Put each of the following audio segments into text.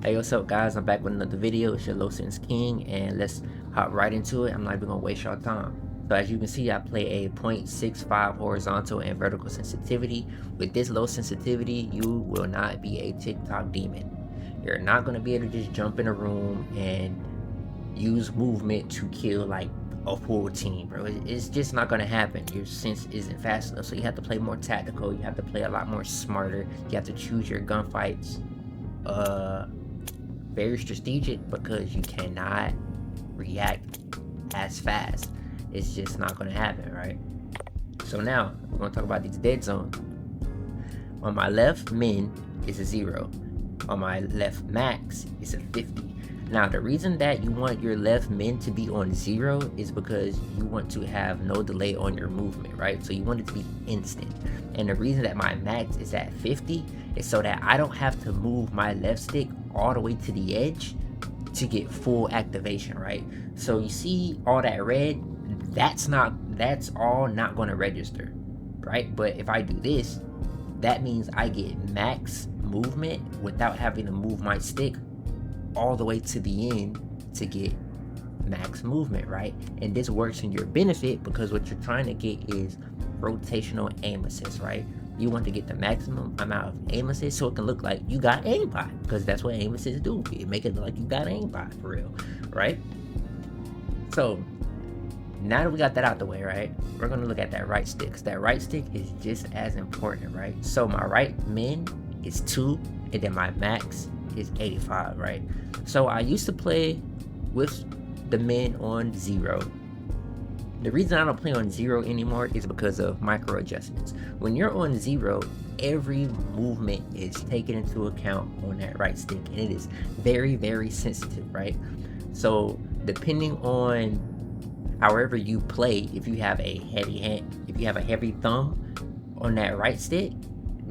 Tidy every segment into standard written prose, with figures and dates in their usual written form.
Hey, what's up guys, I'm back with another video. It's your Low Sense King, and let's hop right into it. I'm not even gonna waste y'all time. So as you can see, I play a 0.65 horizontal and vertical sensitivity. With this low sensitivity, you will not be a TikTok demon. You're not gonna be able to just jump in a room and use movement to kill like a full team, bro. It's just not gonna happen. Your sense isn't fast enough, so you have to play more tactical. You have to play a lot more smarter. You have to choose your gunfights very strategic, because you cannot react as fast. It's just not going to happen, right? So now we're going to talk about these dead zones. On my left, min is a 0. On my left, max is a 50. Now the reason that you want your left min to be on 0 is because you want to have no delay on your movement, right? So you want it to be instant. And the reason that my max is at 50 is so that I don't have to move my left stick all the way to the edge to get full activation, right? So you see all that red, that's all not going to register, right? But if I do this, that means I get max movement without having to move my stick all the way to the end to get max movement, right? And this works in your benefit because what you're trying to get is rotational aim assist, right? You want to get the maximum amount of aim assist so it can look like you got aimbot, because that's what aim assist do. It make it look like you got aimbot for real, right? So now that we got that out the way, right, we're gonna look at that right stick, because that right stick is just as important, right? So my right min is 2, and then my max is 85, right? So I used to play with the min on 0. The reason I don't play on 0 anymore is because of micro adjustments. When you're on 0, every movement is taken into account on that right stick, and it is very, very sensitive, right? So depending on however you play, if you have a heavy hand, if you have a heavy thumb on that right stick,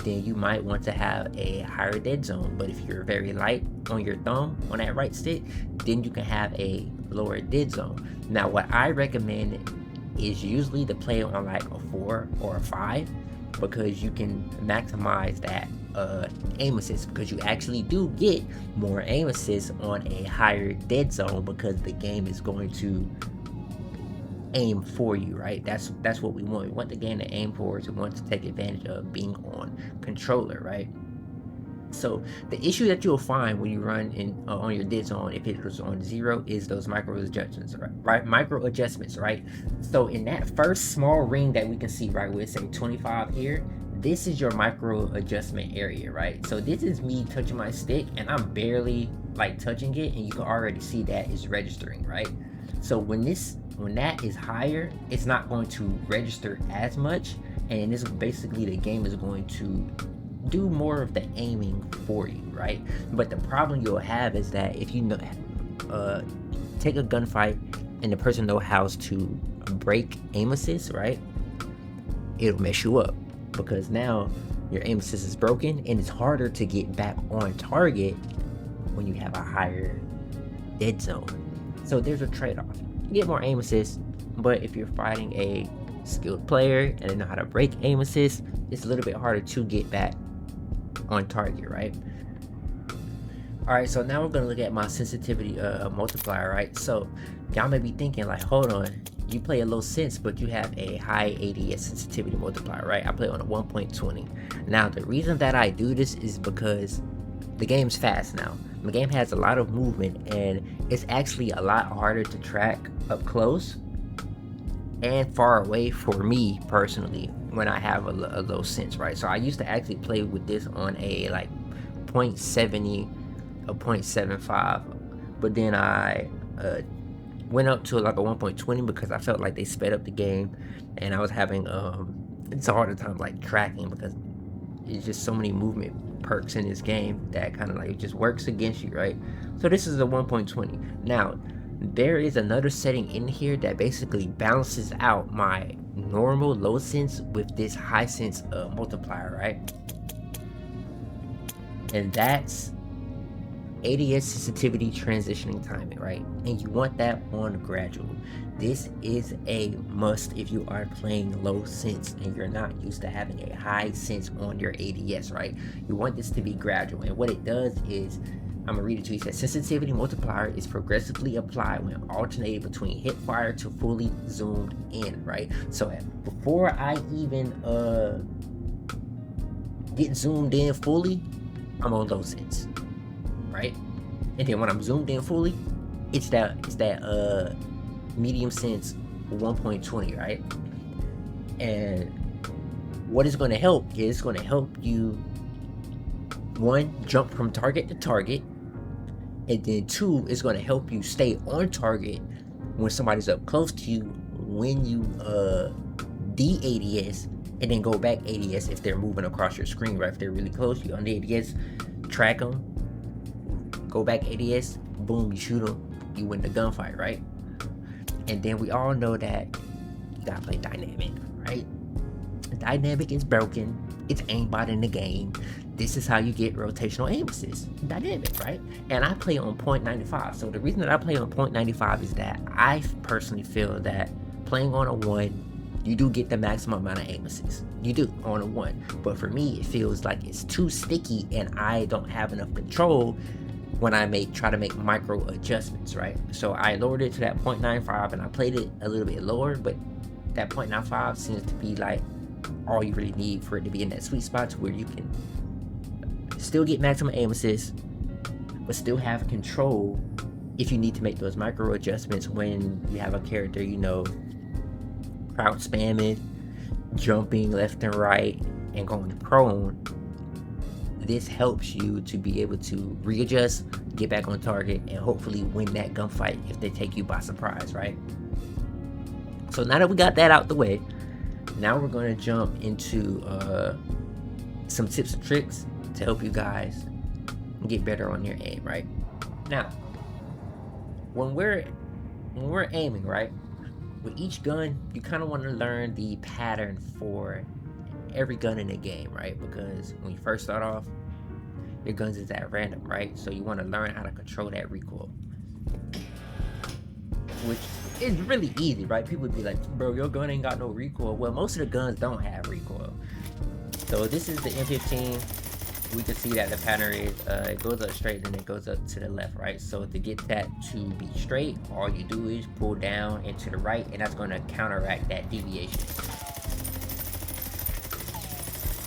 then you might want to have a higher dead zone. But if you're very light on your thumb on that right stick, then you can have a lower dead zone. Now what I recommend is usually to play on like a 4 or a 5, because you can maximize that aim assist, because you actually do get more aim assist on a higher dead zone, because the game is going to aim for you, right? That's what we want. We want the game to aim for us. We want to take advantage of being on controller, right? So the issue that you'll find when you run in on your dead zone, if it was on 0, is those micro adjustments, right? Micro adjustments, right? So in that first small ring that we can see, right, where it say 25 here, this is your micro adjustment area, right? So this is me touching my stick, and I'm barely like touching it, and you can already see that it's registering, right? So when that is higher, it's not going to register as much, and this basically the game is going to do more of the aiming for you, right? But the problem you'll have is that if you know, take a gunfight and the person knows how to break aim assist, right, it'll mess you up, because now your aim assist is broken, and it's harder to get back on target when you have a higher dead zone. So there's a trade-off. You get more aim assist, but if you're fighting a skilled player and they know how to break aim assist, it's a little bit harder to get back on target, right? All right, so now we're gonna look at my sensitivity multiplier, right? So y'all may be thinking like, hold on, you play a low sense but you have a high ADS sensitivity multiplier, right? I play on a 1.20. Now the reason that I do this is because the game's fast now. The game has a lot of movement, and it's actually a lot harder to track up close and far away for me personally when I have a low sense, right? So I used to actually play with this on a like 0.70 or 0.75, but then I went up to like a 1.20 because I felt like they sped up the game, and I was having it's a harder time like tracking, because it's just so many movement perks in this game that kind of like just works against you, right? So this is a 1.20. Now there is another setting in here that basically balances out my normal low sense with this high sense multiplier, right? And that's ADS sensitivity transitioning timing, right? And you want that on gradual. This is a must if you are playing low sense and you're not used to having a high sense on your ADS, right? You want this to be gradual, and what it does is I'm gonna read it to you. It says sensitivity multiplier is progressively applied when alternating between hip fire to fully zoomed in, right? So before I even get zoomed in fully, I'm on low sense, right? And then when I'm zoomed in fully, it's that medium sense 1.20, right? And what it's going to help is it's going to help you, one, jump from target to target, and then two, it's going to help you stay on target when somebody's up close to you, when you de-ADS, and then go back ADS if they're moving across your screen, right? If they're really close, you on the ADS, track them, go back ADS, boom, you shoot them, you win the gunfight, right? And then we all know that you gotta play dynamic, right? Dynamic is broken. It's aimbot in the game. This is how you get rotational aim assist. Dynamic, right? And I play on 0.95. So the reason that I play on 0.95 is that I personally feel that playing on a 1, you do get the maximum amount of aim assist. You do on a 1. But for me, it feels like it's too sticky and I don't have enough control when I try to make micro adjustments, right? So I lowered it to that 0.95 and I played it a little bit lower, but that 0.95 seems to be like all you really need for it to be in that sweet spot to where you can still get maximum aim assist, but still have control if you need to make those micro adjustments when you have a character, you know, crouch spamming, jumping left and right, and going prone. This helps you to be able to readjust, get back on target, and hopefully win that gunfight if they take you by surprise, right? So now that we got that out the way, now we're going to jump into some tips and tricks to help you guys get better on your aim, right? Now, when we're aiming, right, with each gun, you kind of want to learn the pattern for every gun in the game, right? Because when you first start off, your guns is at random, right? So you want to learn how to control that recoil, which is really easy, right? People would be like, bro, your gun ain't got no recoil. Well, most of the guns don't have recoil. So this is the M15. We can see that the pattern is it goes up straight and it goes up to the left, right? So to get that to be straight, all you do is pull down and to the right, and that's going to counteract that deviation.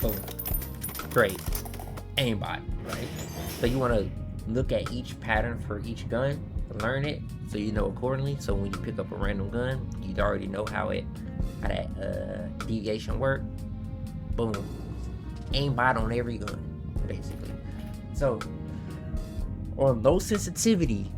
Boom. Great. Aimbot, right? So you want to look at each pattern for each gun, learn it so you know accordingly. So when you pick up a random gun, you already know how that deviation work. Boom. Aimbot on every gun, basically. So on low sensitivity,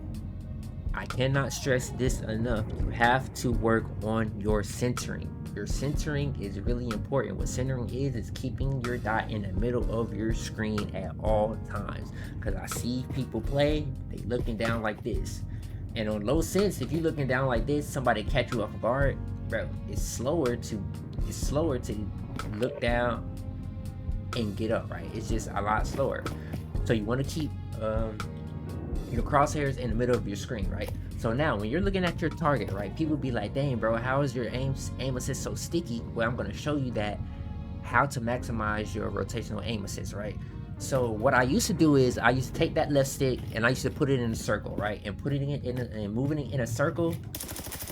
I cannot stress this enough. You have to work on your centering. Your centering is really important. What centering is keeping your dot in the middle of your screen at all times. Because I see people play, they looking down like this. And on low sense, if you're looking down like this, somebody catch you off guard, bro, it's slower to look down and get up, right? It's just a lot slower. So you want to keep your crosshairs in the middle of your screen, right? So now when you're looking at your target, right, people be like, dang bro, how is your aim assist so sticky? Well, I'm going to show you that how to maximize your rotational aim assist, right? So what I used to do is I used to take that left stick and I used to put it in a circle, right? And putting it in and moving it in a circle,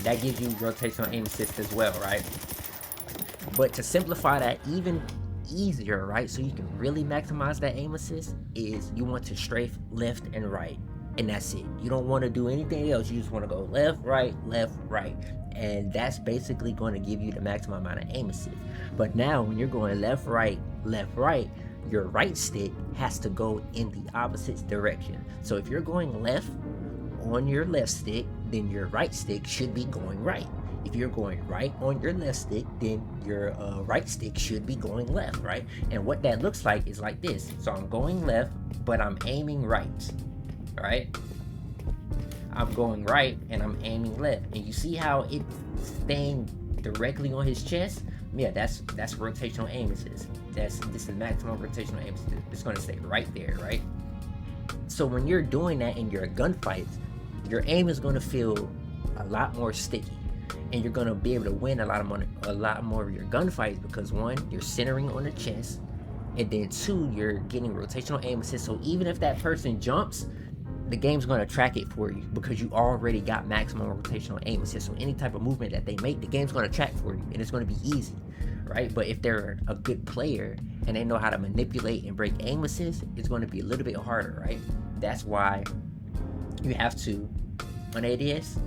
that gives you rotational aim assist as well, right? But to simplify that even easier, right, so you can really maximize that aim assist, is you want to strafe left and right, and that's it. You don't want to do anything else. You just want to go left, right, and that's basically going to give you the maximum amount of aim assist. But now when you're going left, right, your right stick has to go in the opposite direction. So if you're going left on your left stick, then your right stick should be going right. If you're going right on your left stick, then your right stick should be going left, right? And what that looks like is like this. So I'm going left, but I'm aiming right, right? I'm going right and I'm aiming left. And you see how it's staying directly on his chest? Yeah, that's rotational aim assist. This is maximum rotational aim assist. It's going to stay right there, right? So when you're doing that in your gunfights, your aim is going to feel a lot more sticky. And you're going to be able to win a lot more of your gunfights because one, you're centering on the chest, and then two, you're getting rotational aim assist. So even if that person jumps, the game's going to track it for you because you already got maximum rotational aim assist. So any type of movement that they make, the game's going to track for you, and it's going to be easy, right? But if they're a good player and they know how to manipulate and break aim assist, it's going to be a little bit harder, right? That's why you have to, on ADS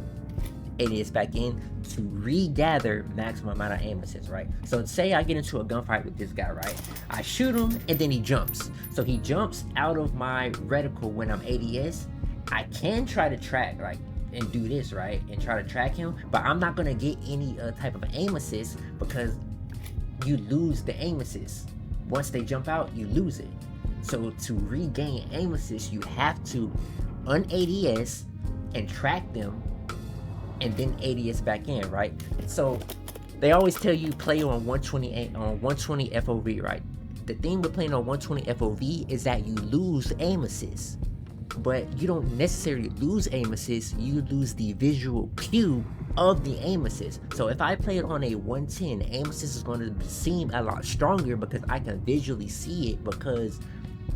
back in to regather maximum amount of aim assist, right? So say I get into a gunfight with this guy, right? I shoot him and then he jumps. So he jumps out of my reticle when I'm ADS. I can try to track, like, and do this, right? And try to track him, but I'm not gonna get any type of aim assist because you lose the aim assist. Once they jump out, you lose it. So to regain aim assist, you have to un-ADS and track them and then ADS back in, right? So they always tell you play on 120 FOV, right? The thing with playing on 120 FOV is that you lose aim assist, but you don't necessarily lose aim assist, you lose the visual cue of the aim assist. So if I play it on a 110, aim assist is going to seem a lot stronger because I can visually see it because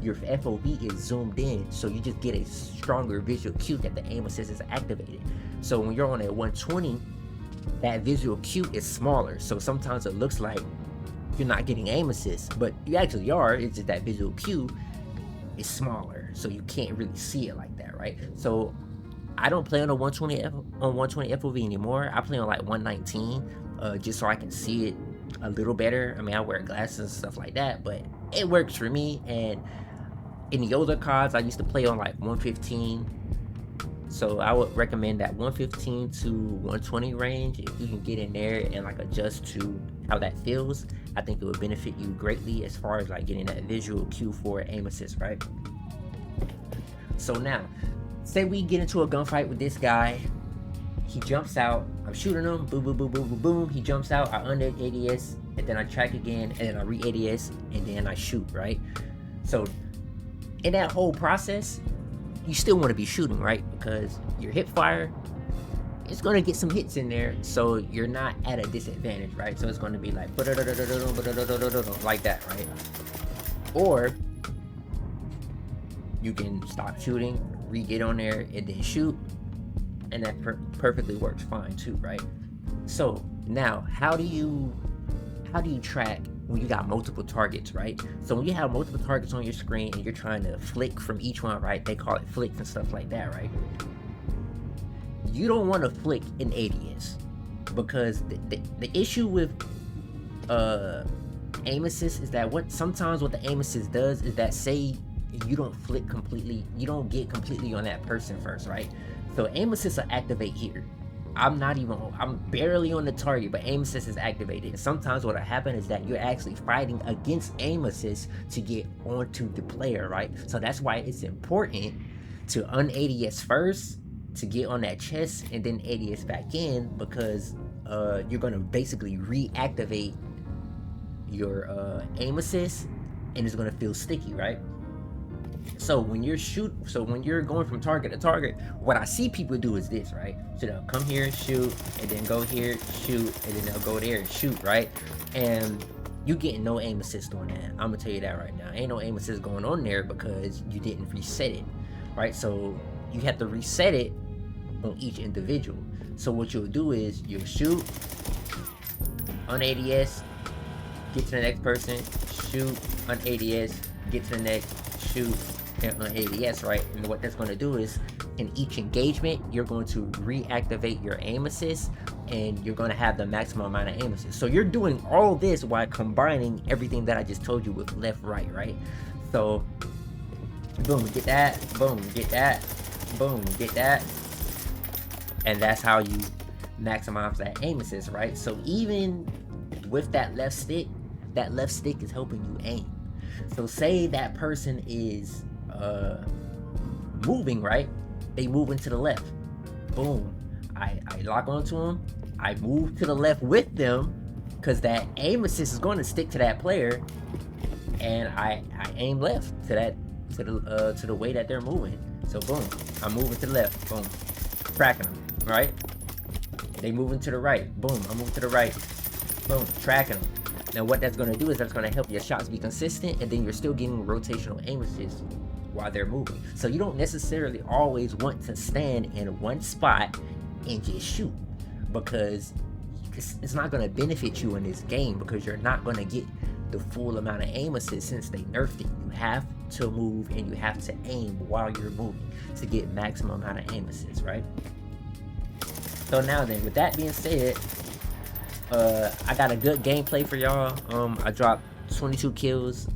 your FOV is zoomed in, so you just get a stronger visual cue that the aim assist is activated. So when you're on a 120, that visual cue is smaller, so sometimes it looks like you're not getting aim assist, but you actually are. It's just that visual cue is smaller, so you can't really see it like that, right? So I don't play on a 120 FOV anymore. I play on like 119, just so I can see it a little better. I mean, I wear glasses and stuff like that, but it works for me. And in the older cards, I used to play on like 115. So I would recommend that 115 to 120 range. If you can get in there and like adjust to how that feels, I think it would benefit you greatly as far as like getting that visual cue for aim assist, right? So now, say we get into a gunfight with this guy. He jumps out, I'm shooting him, boom, boom, boom, boom, boom, boom. He jumps out, I under-ADS, and then I track again, and then I re-ADS, and then I shoot, right? So in that whole process, you still want to be shooting, right? Because your hip fire, it's going to get some hits in there, so you're not at a disadvantage, right? So it's going to be like like that, right? Or you can stop shooting, re-get on there, and then shoot, and that perfectly works fine too, right? So now, how do you track when you got multiple targets, right? So when you have multiple targets on your screen and you're trying to flick from each one, right? They call it flicks and stuff like that, right? You don't want to flick in ADS because the issue with aim assist is that sometimes what the aim assist does is that, say you don't flick completely, you don't get completely on that person first, right? So aim assist will activate here. I'm barely on the target, but aim assist is activated. And sometimes what'll happen is that you're actually fighting against aim assist to get onto the player, right? So that's why it's important to un-ADS first to get on that chest and then ADS back in, because you're gonna basically reactivate your aim assist and it's gonna feel sticky, right? So when you're going from target to target, what I see people do is this, right? So they'll come here and shoot, and then go here, shoot, and then they'll go there and shoot, right? And you getting no aim assist on that. I'm gonna tell you that right now. Ain't no aim assist going on there because you didn't reset it, right? So you have to reset it on each individual. So what you'll do is you'll shoot, un-ADS, get to the next person, shoot, un-ADS, get to the next, shoot, and un-ADS, right? And what that's going to do is in each engagement, you're going to reactivate your aim assist and you're going to have the maximum amount of aim assist. So you're doing all this while combining everything that I just told you with left, right? So boom, get that, boom, get that, boom, get that. And that's how you maximize that aim assist, right? So even with that left stick is helping you aim. So say that person is moving, right? They move into the left. Boom. I lock onto them. I move to the left with them because that aim assist is going to stick to that player, and I aim left to the way that they're moving. So boom, I'm moving to the left. Boom, tracking them, right? They moving to the right. Boom, I'm moving to the right. Boom, tracking them. Now what that's going to do is that's going to help your shots be consistent, and then you're still getting rotational aim assist while they're moving. So you don't necessarily always want to stand in one spot and just shoot, because it's not going to benefit you in this game, because you're not going to get the full amount of aim assist since they nerfed it. You have to move and you have to aim while you're moving to get maximum amount of aim assist, right? So now then, with that being said, I got a good gameplay for y'all. I dropped 22 kills.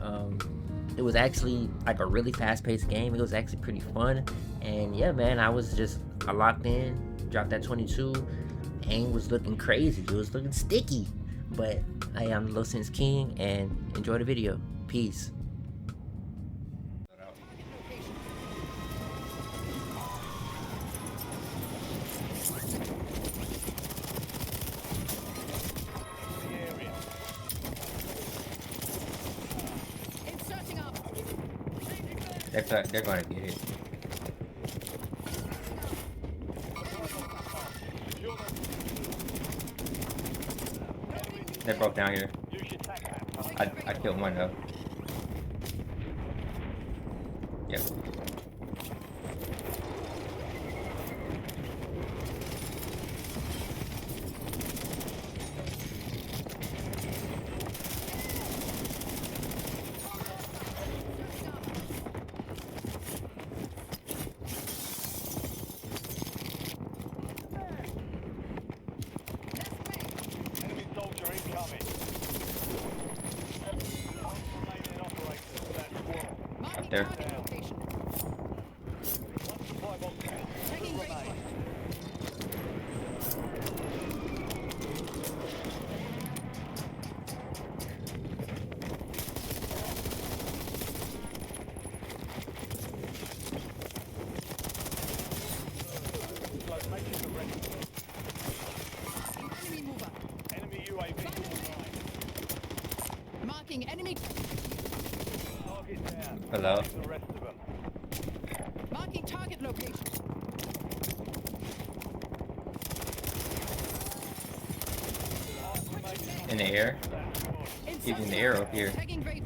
It was actually like a really fast-paced game. It was actually pretty fun, and yeah, man, I locked in, dropped that 22. Aim was looking crazy. It was looking sticky. But hey, I'm the Low Sens King, and enjoy the video. Peace. They're going to get it. They're both down here. I killed one though. Yep. Up there. Marking enemy. Hello. Marking target location. In the air. Even the air up here. Tagging waypoint.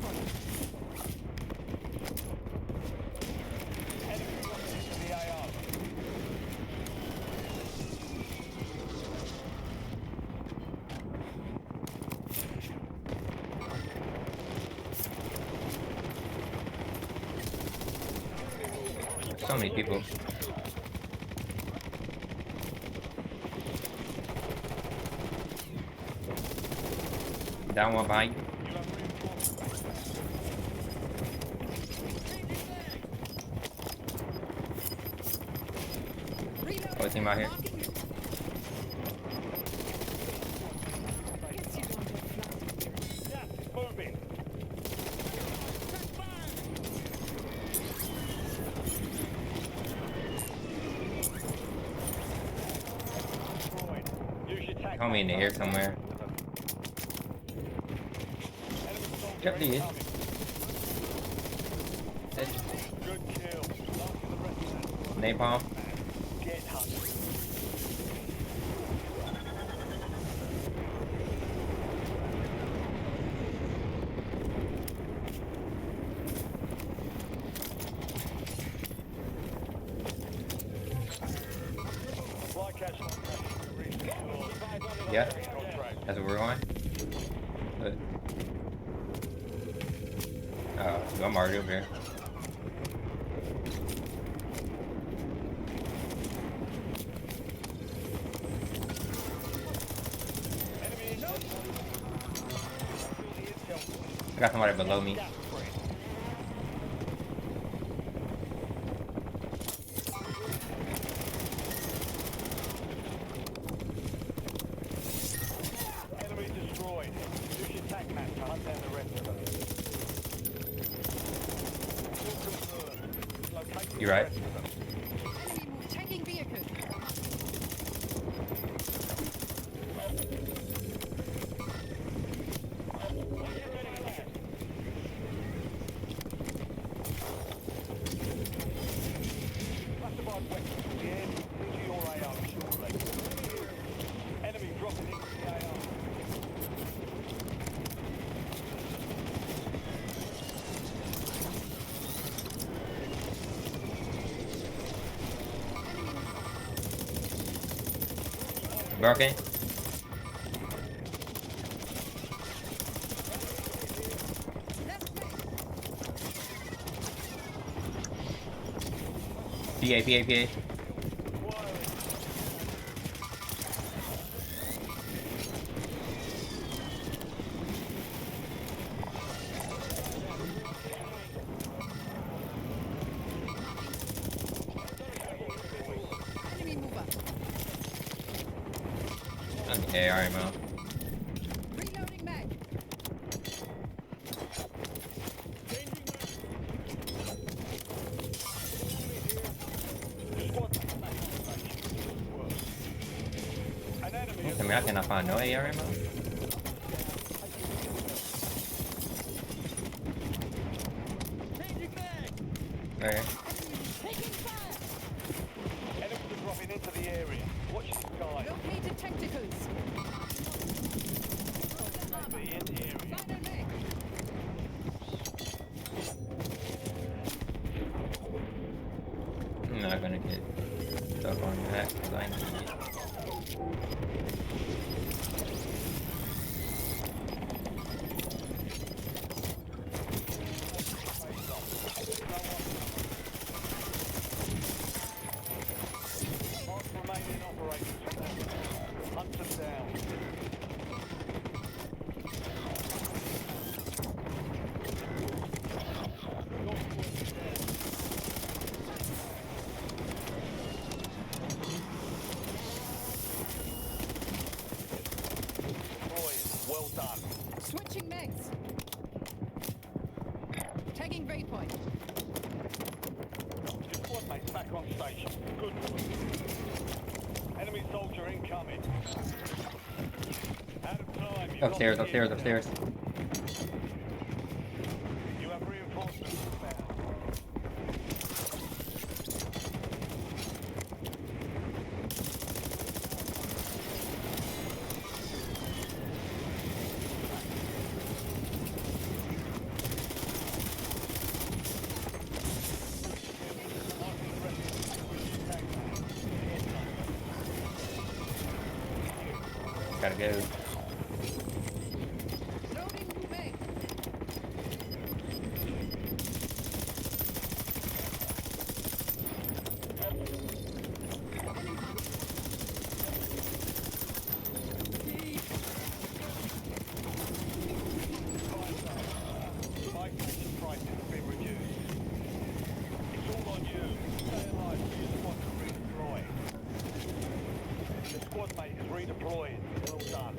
So many people. Down one behind you. Oh, team out here. Homie in the air somewhere. Yep, he is. Napalm. Yeah, that's what we're on. But, oh, I'm already over here. I got somebody below me. You right? Tagging vehicle. Broken. PA. Enemy mover. Okay, alright, man. Reloading mag. I mean, I cannot find no AR ammo. Where? Taking fire. Enemies are dropping into the area. Watch the sky. Located tacticals. Be in the area. Final mag. I'm not gonna get stuck on that because I need it. Mark remaining operators. Hunt them down. Boys, well done. Switching mags. Tagging waypoint. Your squad mates back on station. Good work. Enemy soldier incoming. Out of time. You've Upstairs. lost the area. You have reinforcements inbound. Gotta go. Loading mag. Buy station prices have been reduced. It's all on you. Stay alive for your squad to redeploy. The squad mate is redeployed. Well done.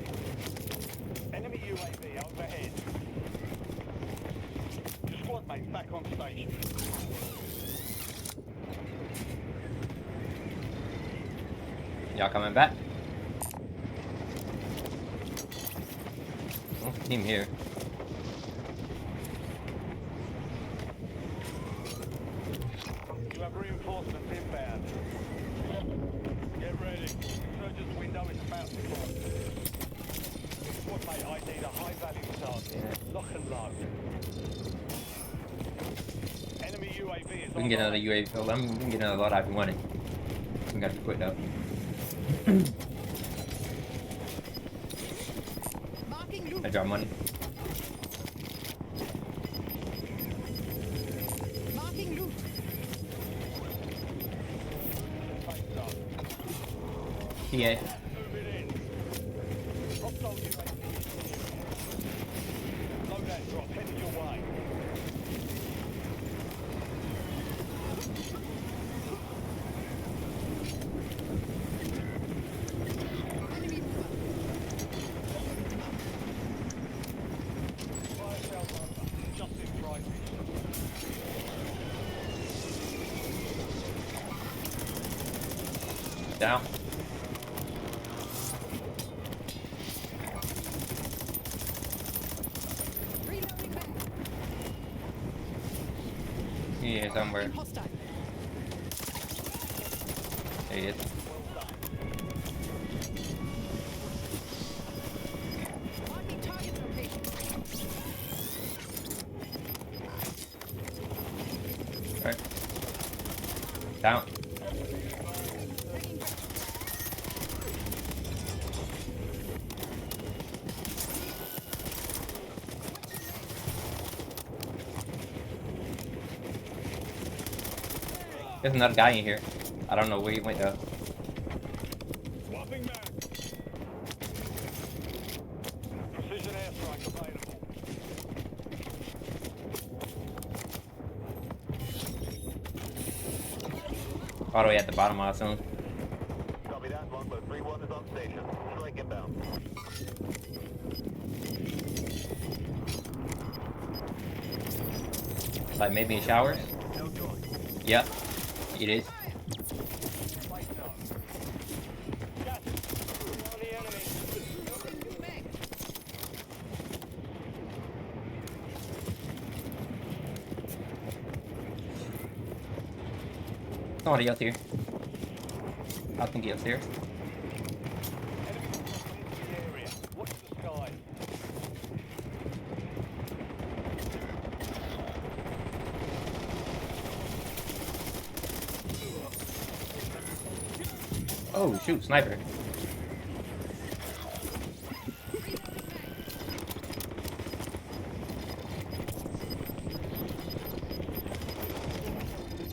Enemy UAV overhead. Your squad mate's back on station. Y'all coming back? Oh, team here. You have reinforcements inbound. Get ready. Resurgence window is about to close. Squad mate ID'd a high value target. Lock and load. Enemy UAV is We can get another online. UAV. Oh, we can get another loadout if we want it. We got to quit though. Marking I loot. drop money. Marking loot. Face up. PA. Move it in. Hostile UAV. Loadout drop headed your way. Enemy mover. Fire sale over. Just in prices. Down. Reloading mag. Yeah, somewhere. Hostile. There he is. Marking target location. Alright. Down. Tagging There's another guy in here. I don't know where he went though. Swapping back. Precision airstrike available. All the way at the bottom, I assume. Copy that. Longbow 3-1 is on station. Strike inbound. Like maybe in showers. No joy. Yep, it is. Light zone. Gas it. On the enemy. Back. Somebody else here. I think he upstairs. Enemy dropping into the area. Watch the sky. Oh shoot, sniper.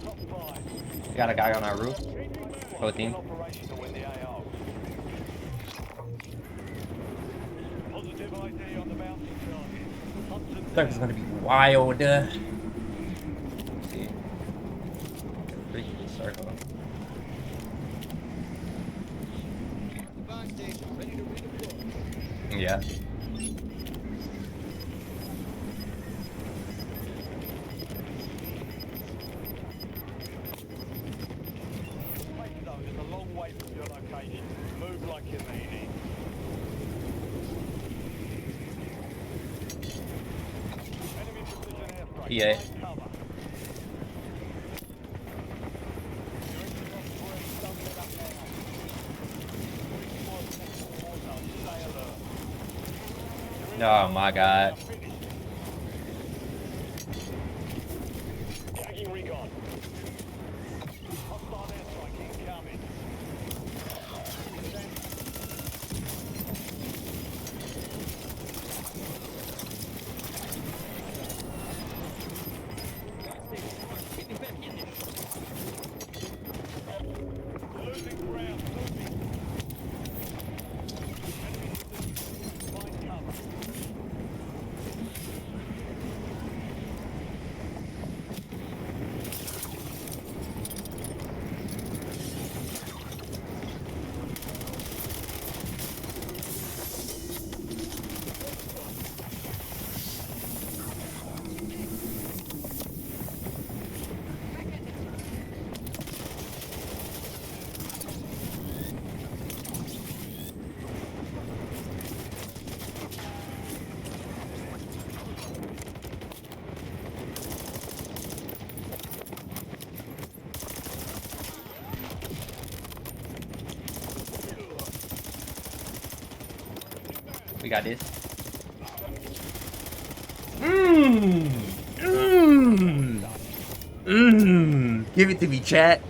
Top 5. Got a guy on our roof. Both team. Operational in the AO. Positive ID on the bouncing target. Hunt them Circle's down. gonna be wild. Let's see. Freaking circle. Buy station ready to redeploy. Yeah. Safe zone is a long way from your location. Move like you're meaning. Enemy precision airstrike. Yeah. Take cover. You're in the top 3. Don't let up now. Moving towards next Warzone. Stay alert. You're in Oh my god. Finish. Tagging recon. Hostile airstrike incoming. Losing ground. Moving. Enemy position. Find cover. We got this. Mmm. Mmm. Mmm. Give it to me, chat.